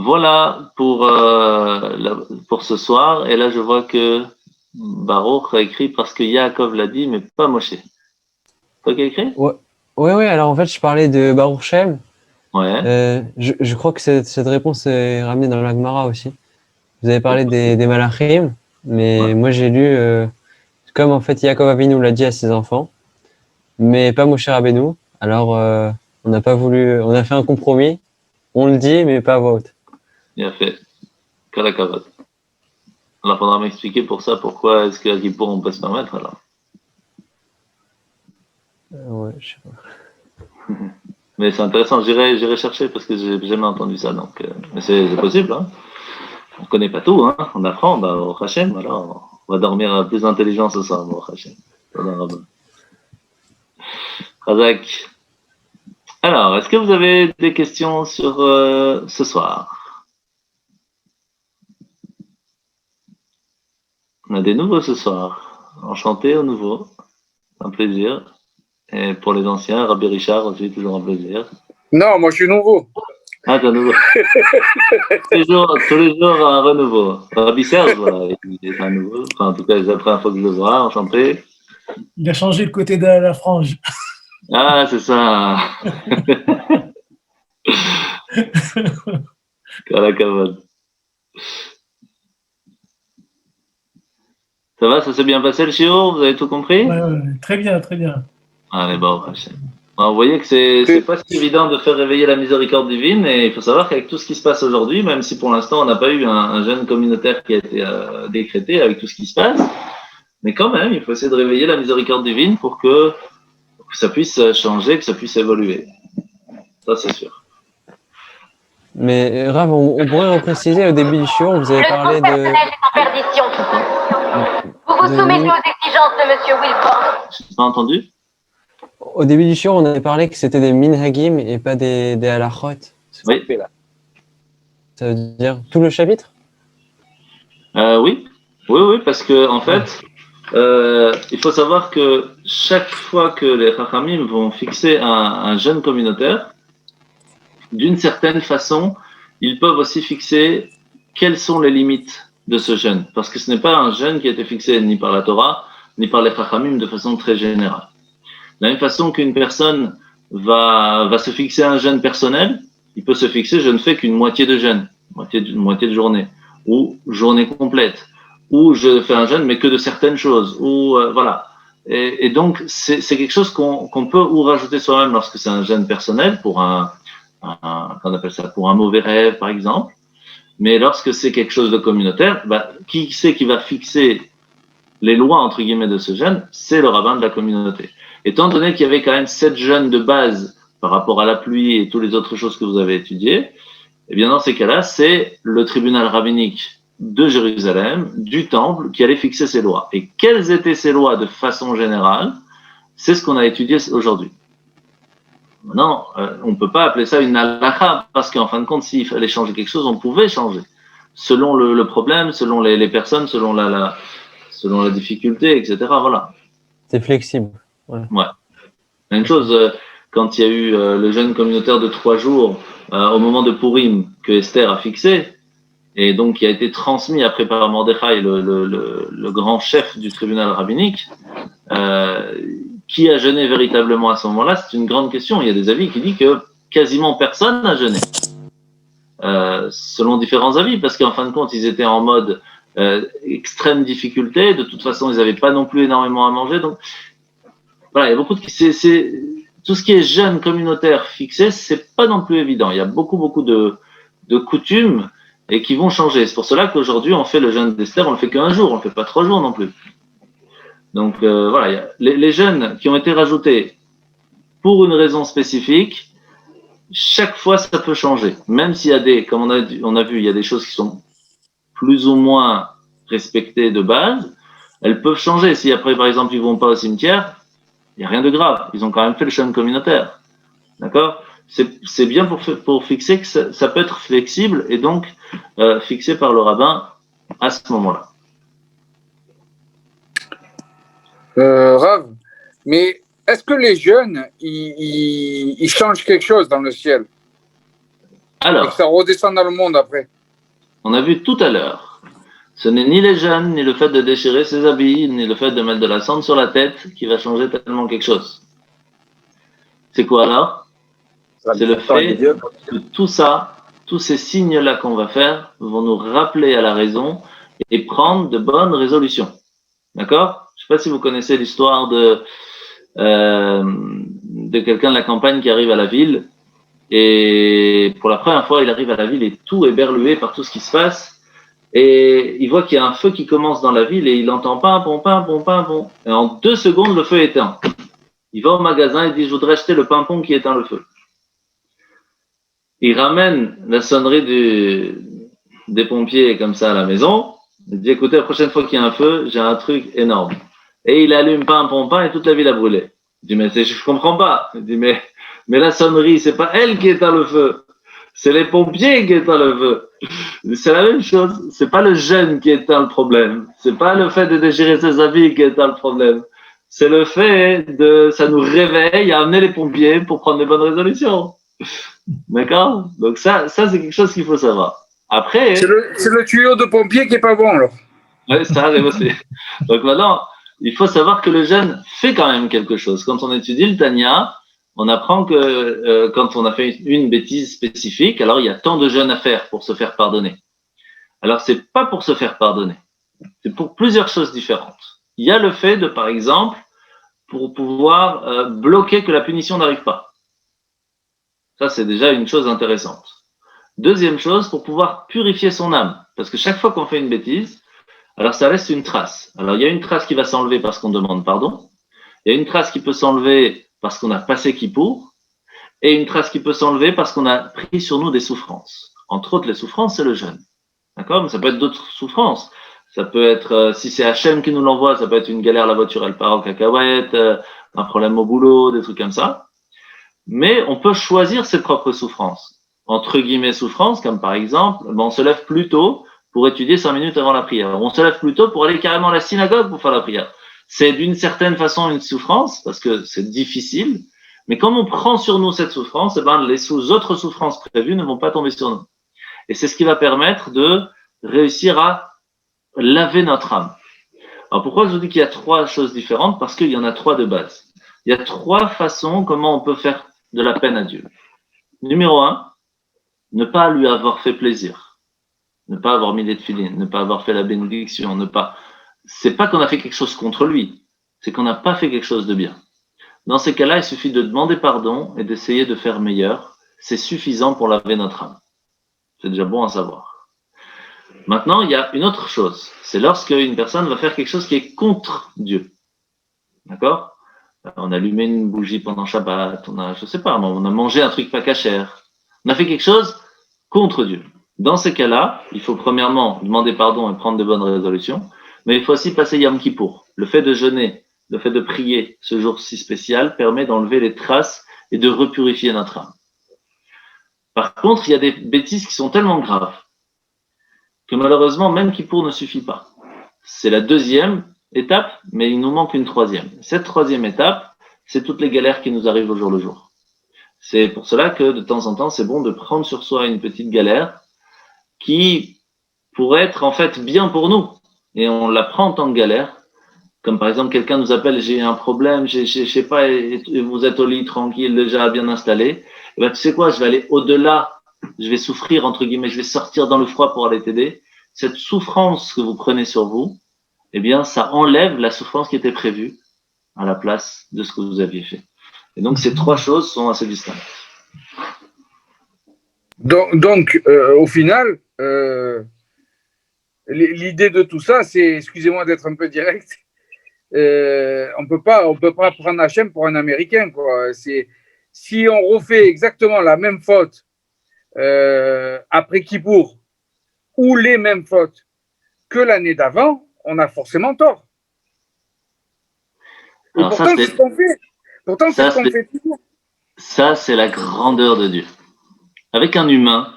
Voilà pour ce soir. Et là, je vois que Baruch a écrit parce que Yaakov l'a dit, mais pas Moshe. Toi qui as écrit? Ouais, ouais. Alors en fait, je parlais de Baruch Shem. Ouais. Je crois que cette réponse est ramenée dans la Gemara aussi. Vous avez C'est parlé possible. des Malachim, Ouais. mais moi j'ai lu comme en fait Yaakov Avinu l'a dit à ses enfants, mais pas Moshe Rabbeinu. Alors on n'a pas voulu, on a fait un compromis. On le dit, mais pas à voix haute. Bien fait. Kalakavat. Alors, faudra m'expliquer pour ça pourquoi est-ce qu'à Kippour on peut se permettre alors. Ouais, je sais pas. Mais c'est intéressant, j'irai chercher parce que j'ai jamais entendu ça. Donc, mais c'est possible, hein. On connaît pas tout, hein. On apprend, bah, au Hachem, alors on va dormir plus intelligent ce soir, au Hachem. Razak. Alors, est-ce que vous avez des questions sur ce soir? On a des nouveaux ce soir. Enchanté au nouveau. Un plaisir. Et pour les anciens, Rabbi Richard aussi, toujours un plaisir. Non, moi je suis nouveau. Ah, t'es un nouveau. Tous les jours, un renouveau. Rabbi Serge, voilà, il est un nouveau. Enfin, en tout cas, c'est la première fois que je le vois. Enchanté. Il a changé le côté de la frange. Ah, c'est ça. Kalakavod. Ça va, ça s'est bien passé le chiot? Vous avez tout compris? Ouais, très bien, très bien. Allez, bon, vous voyez que c'est pas si évident de faire réveiller la miséricorde divine, et il faut savoir qu'avec tout ce qui se passe aujourd'hui, même si pour l'instant on n'a pas eu un jeûne communautaire qui a été décrété avec tout ce qui se passe, mais quand même, il faut essayer de réveiller la miséricorde divine pour que ça puisse changer, que ça puisse évoluer. Ça, c'est sûr. Mais Rav, on pourrait repréciser au début du show, vous avez parlé de... Le personnel est en perdition. Vous vous soumettez aux exigences de M. Wilford. Je pas entendu? Au début du show, on avait parlé que c'était des minhagim et pas des halachot. Oui. Ça veut dire tout le chapitre? Oui, parce que en fait, il faut savoir que chaque fois que les Chachamim vont fixer un jeûne communautaire, d'une certaine façon, ils peuvent aussi fixer quelles sont les limites de ce jeûne. Parce que ce n'est pas un jeûne qui a été fixé ni par la Torah, ni par les Chachamim de façon très générale. De la même façon qu'une personne va se fixer un jeûne personnel, il peut se fixer, je ne fais qu'une moitié de jeûne, moitié de journée, ou journée complète, ou je fais un jeûne mais que de certaines choses, ou voilà. Et donc c'est quelque chose qu'on peut ou rajouter soi-même lorsque c'est un jeûne personnel pour qu'on appelle ça, pour un mauvais rêve par exemple. Mais lorsque c'est quelque chose de communautaire, bah, qui c'est qui va fixer les lois entre guillemets de ce jeûne? C'est le rabbin de la communauté. Étant donné qu'il y avait quand même 7 jeûnes de base par rapport à la pluie et toutes les autres choses que vous avez étudiées, eh bien dans ces cas-là, c'est le tribunal rabbinique de Jérusalem, du temple, qui allait fixer ces lois. Et quelles étaient ces lois de façon générale? C'est ce qu'on a étudié aujourd'hui. Maintenant, on ne peut pas appeler ça une halakha, parce qu'en fin de compte, s'il fallait changer quelque chose, on pouvait changer. Selon le problème, selon les personnes, selon la difficulté, etc. Voilà. C'est flexible. Ouais. Même chose, quand il y a eu le jeûne communautaire de 3 jours au moment de Purim que Esther a fixé, et donc qui a été transmis après par Mordechai, le grand chef du tribunal rabbinique, qui a jeûné véritablement à ce moment-là, c'est une grande question. Il y a des avis qui disent que quasiment personne n'a jeûné, selon différents avis, parce qu'en fin de compte, ils étaient en mode extrême difficulté. De toute façon, ils n'avaient pas non plus énormément à manger. Donc, voilà, il y a beaucoup tout ce qui est jeûne communautaire fixé, c'est pas non plus évident. Il y a beaucoup de coutumes et qui vont changer. C'est pour cela qu'aujourd'hui, on fait le jeûne d'Esther, on le fait qu'un jour, on le fait pas 3 jours non plus. Donc voilà, il y a les jeûnes qui ont été rajoutés pour une raison spécifique, chaque fois ça peut changer. Même s'il y a comme on a vu, il y a des choses qui sont plus ou moins respectées de base, elles peuvent changer. Si après, par exemple, ils vont pas au cimetière, il n'y a rien de grave. Ils ont quand même fait le jeûne communautaire. D'accord? C'est bien pour fixer que ça peut être flexible et donc fixé par le rabbin à ce moment-là. Rav, mais est-ce que les jeunes, ils changent quelque chose dans le ciel? Et Alors, que ça redescend dans le monde après. on a vu tout à l'heure, ce n'est ni les jeûnes, ni le fait de déchirer ses habits, ni le fait de mettre de la cendre sur la tête qui va changer tellement quelque chose. C'est quoi alors? C'est le fait que tout ça, tous ces signes-là qu'on va faire vont nous rappeler à la raison et prendre de bonnes résolutions. D'accord? Je ne sais pas si vous connaissez l'histoire de quelqu'un de la campagne qui arrive à la ville. Et pour la première fois, il arrive à la ville et tout est berlué par tout ce qui se passe. Et il voit qu'il y a un feu qui commence dans la ville et il entend pimpon, pimpon, pimpon. Et en 2 secondes, le feu est éteint. Il va au magasin et dit, je voudrais acheter le pimpon qui éteint le feu. Il ramène la sonnerie des pompiers comme ça à la maison. Il dit, écoutez, la prochaine fois qu'il y a un feu, j'ai un truc énorme. Et il allume pimpon, pimpon et toute la ville a brûlé. Il dit, mais je comprends pas. Il dit, mais la sonnerie, c'est pas elle qui éteint le feu. C'est les pompiers qui éteignent le feu. C'est la même chose. C'est pas le jeûne qui éteint le problème. C'est pas le fait de déchirer ses habits qui éteint le problème. C'est le fait ça nous réveille à amener les pompiers pour prendre des bonnes résolutions. D'accord? Donc ça c'est quelque chose qu'il faut savoir. Après. C'est le tuyau de pompier qui est pas bon, alors. Oui, ça arrive aussi. Donc maintenant, il faut savoir que le jeûne fait quand même quelque chose. Quand on étudie le Tanya, on apprend que quand on a fait une bêtise spécifique, alors il y a tant de jeûnes à faire pour se faire pardonner. Alors c'est pas pour se faire pardonner, c'est pour plusieurs choses différentes. Il y a le fait de, par exemple, pour pouvoir bloquer que la punition n'arrive pas. Ça c'est déjà une chose intéressante. Deuxième chose, pour pouvoir purifier son âme, parce que chaque fois qu'on fait une bêtise, alors ça laisse une trace. Alors il y a une trace qui va s'enlever parce qu'on demande pardon, il y a une trace qui peut s'enlever parce qu'on a passé Kippour, et une trace qui peut s'enlever parce qu'on a pris sur nous des souffrances. Entre autres, les souffrances, c'est le jeûne. D'accord? Mais ça peut être d'autres souffrances. Ça peut être, si c'est Hachem qui nous l'envoie, ça peut être une galère, la voiture elle part en cacahuète, un problème au boulot, des trucs comme ça. Mais on peut choisir ses propres souffrances. Entre guillemets souffrances, comme par exemple, on se lève plus tôt pour étudier 5 minutes avant la prière. On se lève plus tôt pour aller carrément à la synagogue pour faire la prière. C'est d'une certaine façon une souffrance, parce que c'est difficile, mais comme on prend sur nous cette souffrance, eh ben, les autres souffrances prévues ne vont pas tomber sur nous. Et c'est ce qui va permettre de réussir à laver notre âme. Alors pourquoi je vous dis qu'il y a 3 choses différentes? Parce qu'il y en a 3 de base. Il y a 3 façons comment on peut faire de la peine à Dieu. Numéro 1, ne pas lui avoir fait plaisir. Ne pas avoir mis les tefilines, ne pas avoir fait la bénédiction, c'est pas qu'on a fait quelque chose contre lui, c'est qu'on n'a pas fait quelque chose de bien. Dans ces cas-là, il suffit de demander pardon et d'essayer de faire meilleur. C'est suffisant pour laver notre âme. C'est déjà bon à savoir. Maintenant, il y a une autre chose. C'est lorsque une personne va faire quelque chose qui est contre Dieu. D'accord? On a allumé une bougie pendant Shabbat, on a mangé un truc pas cachère. On a fait quelque chose contre Dieu. Dans ces cas-là, il faut premièrement demander pardon et prendre de bonnes résolutions, mais il faut aussi passer Yom Kippour. Le fait de jeûner, le fait de prier ce jour si spécial permet d'enlever les traces et de repurifier notre âme. Par contre, il y a des bêtises qui sont tellement graves que malheureusement, même Kippour ne suffit pas. C'est la 2e étape, mais il nous manque une 3e. Cette 3e étape, c'est toutes les galères qui nous arrivent au jour le jour. C'est pour cela que de temps en temps, c'est bon de prendre sur soi une petite galère qui pourrait être en fait bien pour nous. Et on la prend en tant que galère. Comme par exemple, quelqu'un nous appelle, j'ai un problème, je sais pas, et vous êtes au lit tranquille, déjà bien installé. Et ben, tu sais quoi, je vais aller au-delà, je vais souffrir, entre guillemets, je vais sortir dans le froid pour aller t'aider. Cette souffrance que vous prenez sur vous, eh bien, ça enlève la souffrance qui était prévue à la place de ce que vous aviez fait. Et donc, ces 3 choses sont assez distinctes. Donc au final, l'idée de tout ça, c'est, excusez-moi d'être un peu direct, on peut pas prendre Hachem pour un Américain, quoi. Si on refait exactement la même faute après Kippour ou les mêmes fautes que l'année d'avant, on a forcément tort. Et alors pourtant, c'est ce qu'on fait. Pourtant, c'est ce qu'on fait toujours. Ça, c'est la grandeur de Dieu. Avec un humain,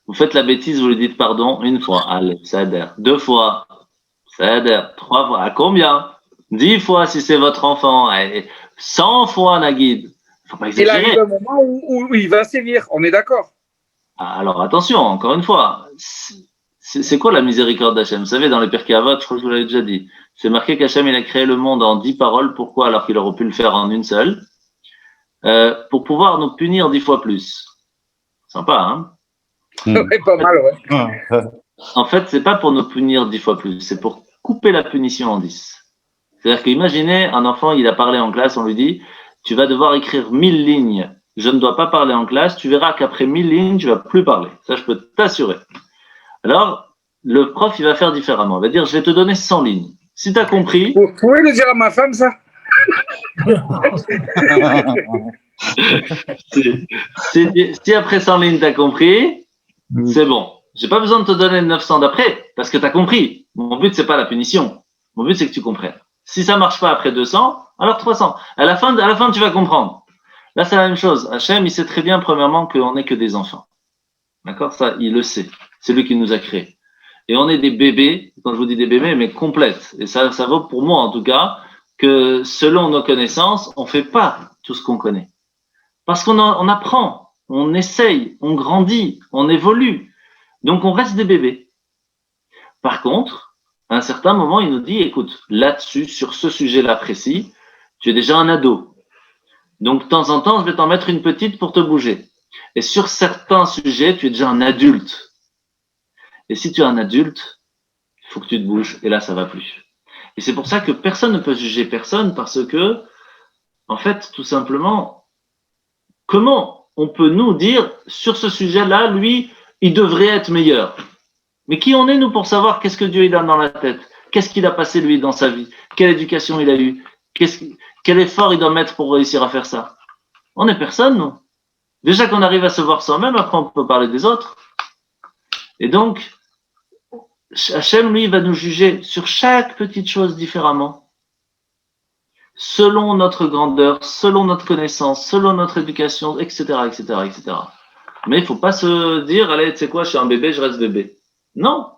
vous faites la bêtise, vous lui dites pardon 1 fois, allez, ça adhère. 2 fois, ça adhère. 3 fois, à combien? 10 fois si c'est votre enfant, 100 fois, Naguid. Faut pas exagérer. Il arrive un moment où il va sévir, on est d'accord. Alors attention, encore une fois, c'est quoi la miséricorde d'Hachem? Vous savez, dans les Pirkei Avot, je crois que je vous l'avais déjà dit, c'est marqué qu'Hachem il a créé le monde en 10 paroles. Pourquoi? Alors qu'il aurait pu le faire en une seule, pour pouvoir nous punir 10 fois plus. Sympa, hein? Ouais, pas mal, ouais. En fait, c'est pas pour nous punir 10 fois plus, c'est pour couper la punition en 10. C'est-à-dire qu'imaginez un enfant, il a parlé en classe, on lui dit, tu vas devoir écrire 1000 lignes. Je ne dois pas parler en classe, tu verras qu'après 1000 lignes, tu vas plus parler. Ça, je peux t'assurer. Alors, le prof, il va faire différemment. Il va dire, je vais te donner 100 lignes. Si tu as compris... Vous pouvez le dire à ma femme, ça? si après 100 lignes, tu as compris, c'est bon. J'ai pas besoin de te donner 900 d'après, parce que tu as compris. Mon but, c'est pas la punition. Mon but, c'est que tu comprennes. Si ça marche pas après 200, alors 300. À la fin, tu vas comprendre. Là, c'est la même chose. Hachem, il sait très bien, premièrement, qu'on n'est que des enfants. D'accord? Ça, il le sait. C'est lui qui nous a créés. Et on est des bébés, quand je vous dis des bébés, mais complètes. Et ça vaut pour moi, en tout cas, que selon nos connaissances, on fait pas tout ce qu'on connaît. Parce on apprend, on essaye, on grandit, on évolue. Donc, on reste des bébés. Par contre, à un certain moment, il nous dit, écoute, là-dessus, sur ce sujet-là précis, tu es déjà un ado. Donc, de temps en temps, je vais t'en mettre une petite pour te bouger. Et sur certains sujets, tu es déjà un adulte. Et si tu es un adulte, il faut que tu te bouges. Et là, ça va plus. Et c'est pour ça que personne ne peut juger personne parce que, en fait, tout simplement, comment on peut nous dire, sur ce sujet-là, lui, il devrait être meilleur? Mais qui on est, nous, pour savoir qu'est-ce que Dieu il a dans la tête? Qu'est-ce qu'il a passé, lui, dans sa vie? Quelle éducation il a eu? Quel effort il doit mettre pour réussir à faire ça? On n'est personne, nous. Déjà qu'on arrive à se voir soi-même, après on peut parler des autres. Et donc, Hachem, lui, va nous juger sur chaque petite chose différemment. Selon notre grandeur, selon notre connaissance, selon notre éducation, etc., etc., etc. Mais il ne faut pas se dire, allez, tu sais quoi, je suis un bébé, je reste bébé. Non,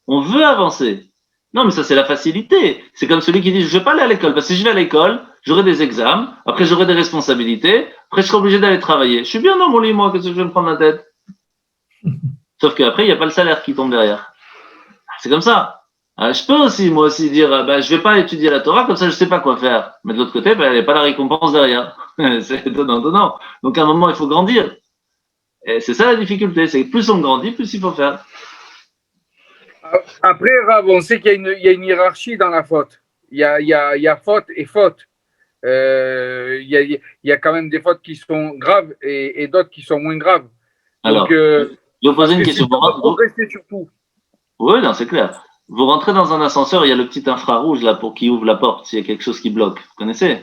on veut avancer. Non, mais ça, c'est la facilité. C'est comme celui qui dit, je ne vais pas aller à l'école, parce que si je vais à l'école, j'aurai des examens, après j'aurai des responsabilités, après je serai obligé d'aller travailler. Je suis bien dans mon lit, moi, qu'est-ce que je vais me prendre la tête? Sauf qu'après, il n'y a pas le salaire qui tombe derrière. C'est comme ça. Je peux aussi, moi aussi, dire, je vais pas étudier la Torah, comme ça je sais pas quoi faire. Mais de l'autre côté, il n'y a pas la récompense derrière. C'est donnant. Donc à un moment, il faut grandir. Et c'est ça la difficulté, c'est que plus on grandit, plus il faut faire. Après, Rav, on sait qu'il y a une hiérarchie dans la faute. Il y a faute et faute. Il y a quand même des fautes qui sont graves et d'autres qui sont moins graves. Alors, donc, je vais vous poser une question. Pour rester sur tout. Oui, non, c'est clair. Vous rentrez dans un ascenseur, il y a le petit infrarouge là pour qui ouvre la porte, s'il y a quelque chose qui bloque. Vous connaissez?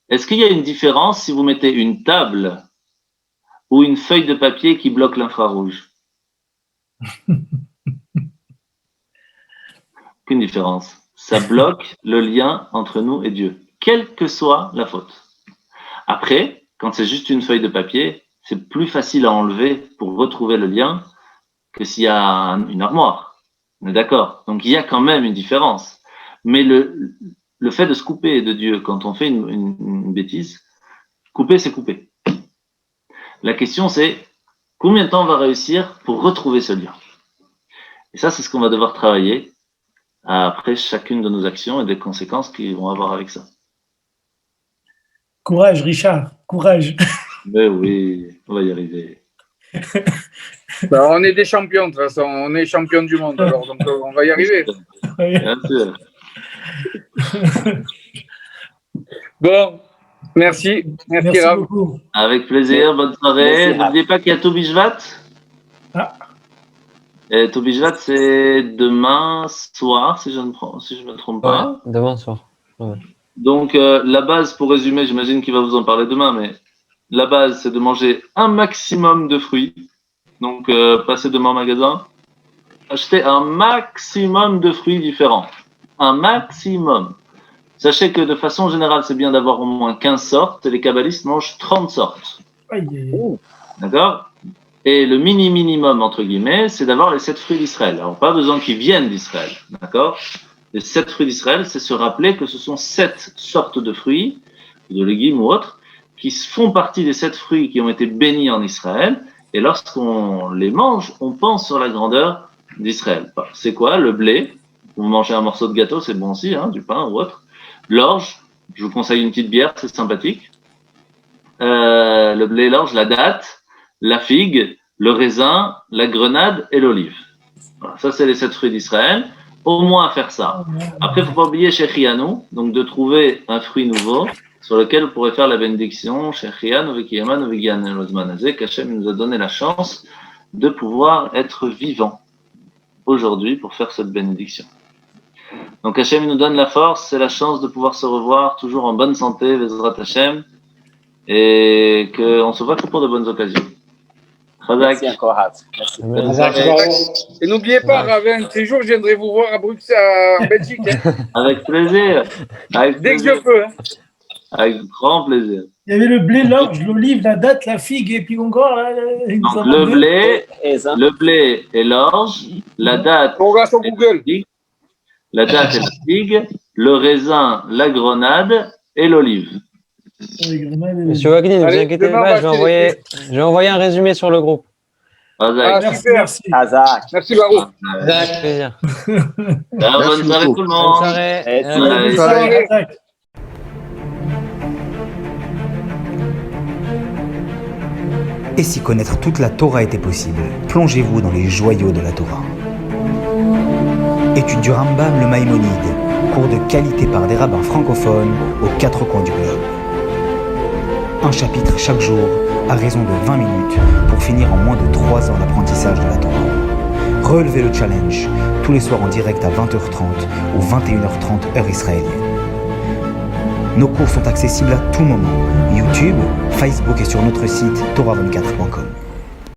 Est-ce qu'il y a une différence si vous mettez une table ou une feuille de papier qui bloque l'infrarouge? Aucune différence. Ça bloque le lien entre nous et Dieu, quelle que soit la faute. Après, quand c'est juste une feuille de papier, c'est plus facile à enlever pour retrouver le lien que s'il y a une armoire. On est d'accord. Donc, il y a quand même une différence. Mais le fait de se couper de Dieu quand on fait une bêtise, couper, c'est couper. La question, c'est combien de temps on va réussir pour retrouver ce lien? Et ça, c'est ce qu'on va devoir travailler après chacune de nos actions et des conséquences qu'ils vont avoir avec ça. Courage, Richard, courage. Mais oui, on va y arriver. On est des champions, de toute façon. On est champions du monde, alors donc on va y arriver. Bien sûr. Bon, merci. Merci Rav. beaucoup. Avec plaisir, bonne soirée. N'oubliez pas qu'il y a Tobi Shvat. Ah. Et Tobi Shvat, c'est demain soir, si je ne me trompe pas. Ouais, demain soir. Ouais. Donc, la base, pour résumer, j'imagine qu'il va vous en parler demain, mais la base, c'est de manger un maximum de fruits. Donc, passez demain au magasin, achetez un maximum de fruits différents. Un maximum. Sachez que de façon générale, c'est bien d'avoir au moins 15 sortes, et les kabbalistes mangent 30 sortes. D'accord? Et le minimum, entre guillemets, c'est d'avoir les 7 fruits d'Israël. Alors, pas besoin qu'ils viennent d'Israël. D'accord? Les 7 fruits d'Israël, c'est se rappeler que ce sont 7 sortes de fruits, de légumes ou autres, qui font partie des 7 fruits qui ont été bénis en Israël, Et lorsqu'on les mange, on pense sur la grandeur d'Israël. Enfin, c'est quoi le blé? Vous mangez un morceau de gâteau, c'est bon aussi, hein, du pain ou autre. L'orge, je vous conseille une petite bière, c'est sympathique. Le blé, l'orge, la date, la figue, le raisin, la grenade et l'olive. Voilà, ça, c'est les 7 fruits d'Israël. Au moins faire ça. Après, il ne faut pas oublier Shechianu, donc de trouver un fruit nouveau sur lequel vous pourrez faire la bénédiction Shechianu Vekiyaman Vekiyan Elozmanazé, qu'Hachem nous a donné la chance de pouvoir être vivant aujourd'hui pour faire cette bénédiction. Donc Hachem nous donne la force, c'est la chance de pouvoir se revoir toujours en bonne santé, Vezrat Hachem, et qu'on se voit que pour de bonnes occasions. Merci encore, Rav. Merci. Et n'oubliez pas, Ravin, ces jours, je viendrai vous voir à Bruxelles, en Belgique. Hein. Avec plaisir. Avec Dès plaisir. que je peux. Hein. Avec grand plaisir. Il y avait le blé, l'orge, l'olive, la date, la figue, et puis encore. Là, ils nous Donc en ont deux. le blé et l'orge, la date, On regarde sur Google. la date et la figue, le raisin, la grenade et l'olive. Avec grenade et- Monsieur Wagner, ne vous Allez, inquiétez demain, on pas, va je vais envoyer un résumé sur le groupe. Ah, Avec super. Merci. Hazak. Merci, Baruch. Avec plaisir. bonne soirée tout le Bonne monde. soirée. Et Allez. Attaque. Et si connaître toute la Torah était possible, plongez-vous dans les joyaux de la Torah. Étude du Rambam, le Maïmonide, cours de qualité par des rabbins francophones aux 4 coins du globe. Un chapitre chaque jour, à raison de 20 minutes, pour finir en moins de 3 ans l'apprentissage de la Torah. Relevez le challenge, tous les soirs en direct à 20h30 ou 21h30 heure israélienne. Nos cours sont accessibles à tout moment, YouTube, Facebook et sur notre site torah24.com.